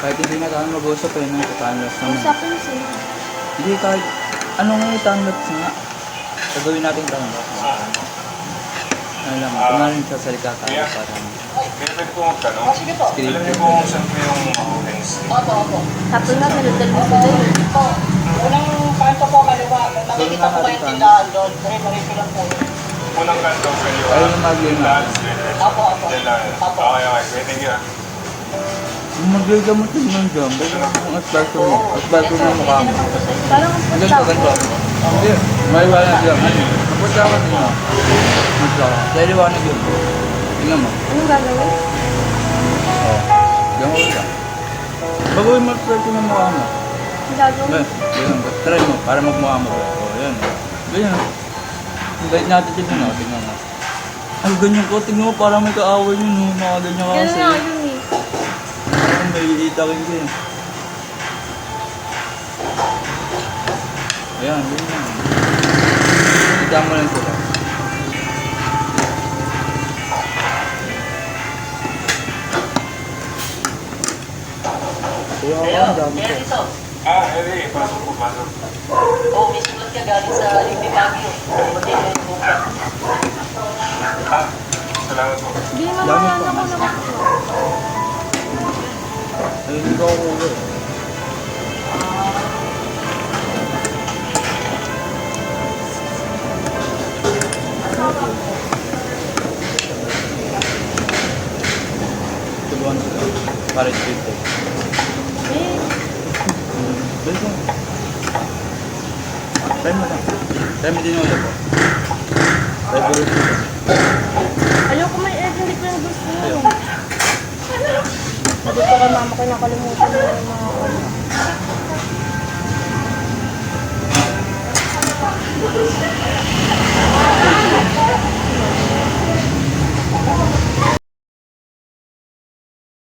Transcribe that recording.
Kahit hindi na tayo mag-usap eh, nang time-lapse naman. Usapin mo sila. Hindi, kahit anong time-lapse nga. Gagawin natin time-lapse. Alam mo, kumarin sa salita tayo para Pwede ko magtanong. Sige po. screen. Alam niyo kung saan po yung open street? Opo. Tapos na, naludal mo sila yun. Unang kanto po kaliwa, makikita po kayong tindahan doon. Diretso lang po. Unang kanto kaliwa. Ayun yung mag-game na. Lahat street. Opo. Okay. Pwede nga. Mag-gamot din nun dyan. Ba't yung asbalto mo? Asbalto mo yung mukha mo. Parang Ganito, ganito. Hindi, may wala na dyan. Kapunta ka din mo. Punta ka. Dahil iwanan yun. Tingnan mo. Anong gagawin? Oo. Diyan ko lang. Bagoy mo asbalto ng mukha mo. Ang gagawin? Ganyan. Try mo, para magmukha mo. Oo, yan. Ganyan. Ang bait natin din yun. Tingnan mo. Ay, ganyan ko. Tingnan mo, parang may kaaway yun. Mga ganyan ka Ganun kasi. nga yun eh. May itakin ko yun. Ayan, ganyan. Kita mo lang sila. Kaya ako ang dami ko. Meron ito. Eri, pasok po, pasok. Oo, may sulat ka galing sa Lipi Baguio. Buti na yung buka. Salamat po. Hindi mamaya na ako naman. Ay, hindi ko ako uwi. Tulungan sila. Para i-treat eh. Eh, Dito. Try mo lang. Try mo din ulit po. Try mo ulit dito. ayoko may egg, hindi ko yung gusto Ayaw. yun. Sabi ko kay mama ko, nakalimutan mo yung mga ano.